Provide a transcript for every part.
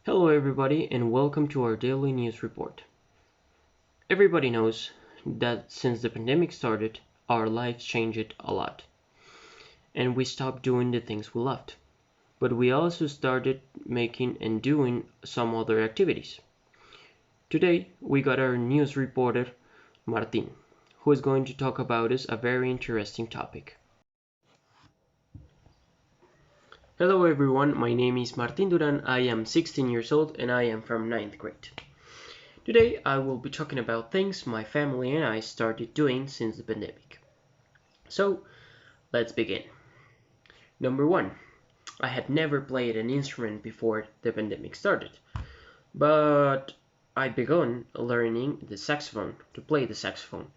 Hello everybody and welcome to our daily news report. Everybody knows that since the pandemic started, our lives changed a lot. And we stopped doing the things we loved. But we also started making and doing some other activities. Today, we got our news reporter, Martin, who is going to talk about us a very interesting topic. Hello everyone, my name is Martin Duran, I am 16 years old and I am from 9th grade. Today I will be talking about things my family and I started doing since the pandemic. So, let's begin. Number 1. I had never played an instrument before the pandemic started, but I began learning the saxophone, to play the saxophone.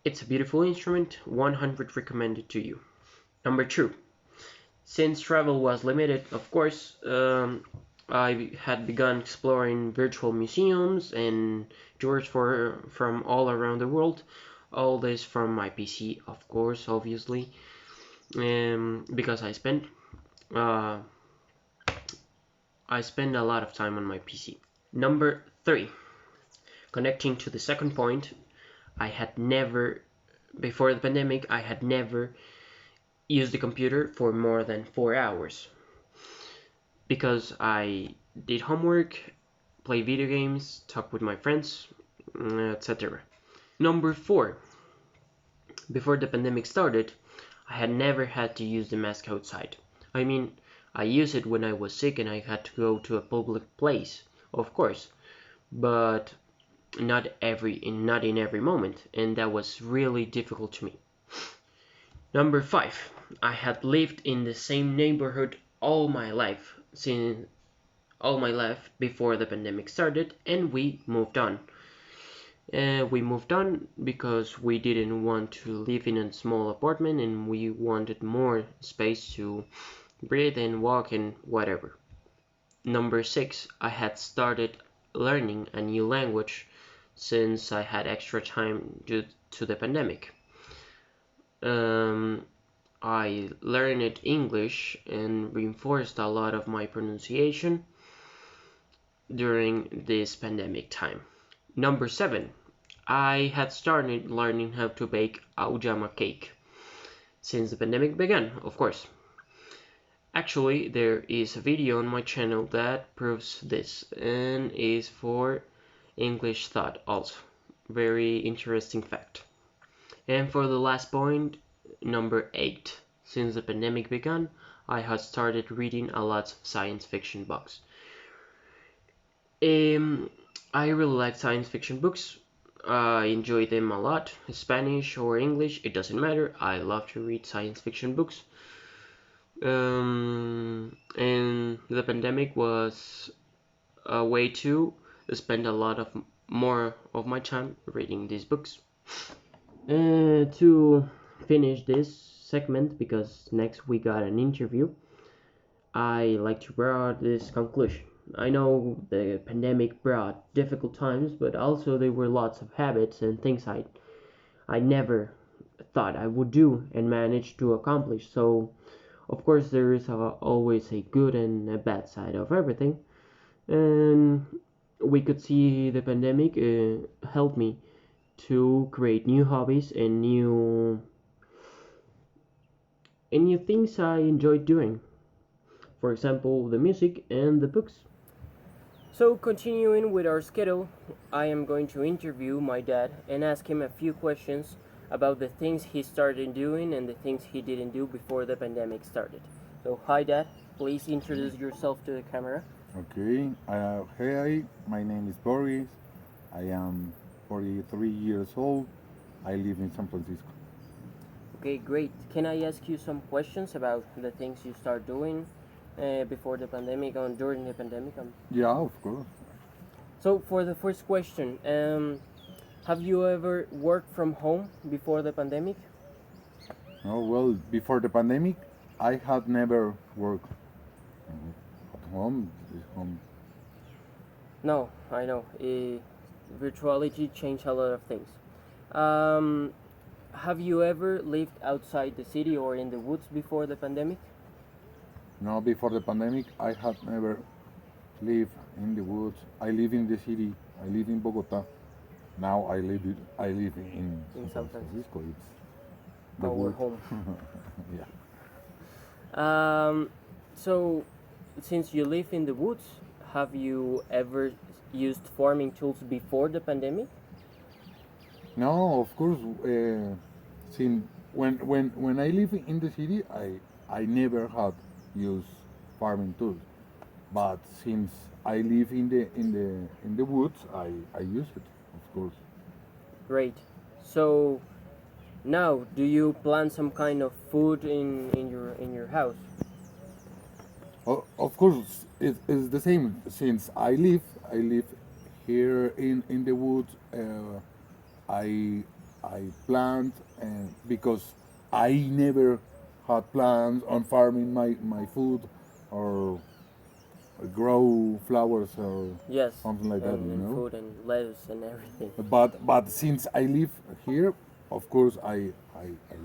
It's a beautiful instrument, 100 recommended to you. Number 2. Since travel was limited, of course, I had begun exploring virtual museums and tours from all around the world. All this from my PC, of course, obviously, because uh, I spend a lot of time on my PC. Number 3, connecting to the second point, I had never, before the pandemic, I had never used the computer for more than 4 hours because I did homework, play video games, talk with my friends, etc. Number 4. Before the pandemic started, I had never had to use the mask outside. I mean, I used it when I was sick and I had to go to a public place, of course, but not in every moment, and that was really difficult to me. Number 5. I had lived in the same neighborhood all my life before the pandemic started, and we moved on. We moved on because we didn't want to live in a small apartment and we wanted more space to breathe and walk and whatever. Number 6. I had started learning a new language since I had extra time due to the pandemic. I learned English and reinforced a lot of my pronunciation during this pandemic time. Number 7. I had started learning how to bake auyama cake since the pandemic began, of course. Actually, there is a video on my channel that proves this and is for English thought also. Very interesting fact. And for the last point, number 8. Since the pandemic began, I had started reading a lot of science fiction books. I really like science fiction books. I enjoy them a lot. Spanish or English, it doesn't matter. I love to read science fiction books. And the pandemic was a way to spend a lot of more of my time reading these books. To finish this segment, because next we got an interview, I like to draw this conclusion. I know the pandemic brought difficult times, but also there were lots of habits and things I never thought I would do and manage to accomplish. So, of course, there is always a good and a bad side of everything. And we could see the pandemic helped me to create new hobbies and new things I enjoyed doing. For example, the music and the books. So, continuing with our schedule, I am going to interview my dad and ask him a few questions about the things he started doing and the things he didn't do before the pandemic started. So, hi Dad, please introduce yourself to the camera. Okay, hey, my name is Boris. I am 43 years old. I live in San Francisco. Okay, great. Can I ask you some questions about the things you start doing before the pandemic or during the pandemic? Yeah, of course. So, for the first question, have you ever worked from home before the pandemic? Oh, well, before the pandemic, I had never worked at home. No, I know. Virtuality changed a lot of things. Um, have you ever lived outside the city or in the woods before the pandemic? No, before the pandemic, I had never live in the woods. I live in the city. I live in Bogota. Now I live In in San San Francisco, Francisco. It's the our wood. home. Yeah. Um, so, since you live in the woods, have you ever used farming tools before the pandemic? No, of course. Since when I live in the city, I never had used farming tools. But since I live in the woods, I use it, of course. Great. So, now, do you plant some kind of food in your house? Of course, it's the same. Since I live here in the woods. I I plant and because I never had plans on farming my food or grow flowers or Yes, something like that, you and know. food and lettuce and everything. But since I live here, of course I use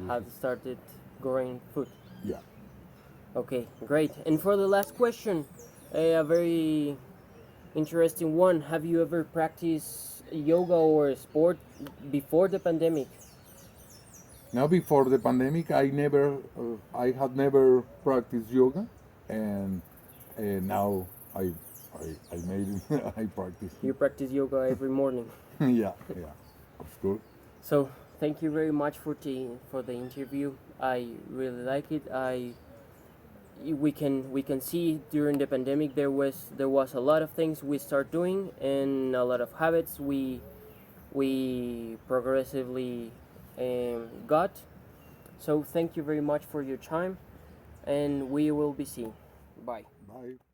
Have it. started growing food. Yeah. Okay, great. And for the last question, a very interesting one. Have you ever practiced yoga or sport before the pandemic? Now before the pandemic, I had never practiced yoga, and now I made it. I practice You practice yoga every morning. it. Yeah, yeah, of course. So thank you very much for the interview. I really like it. I we can see during the pandemic there was a lot of things we start doing and a lot of habits we progressively got. So thank you very much for your time, and we will be seeing. Bye. Bye.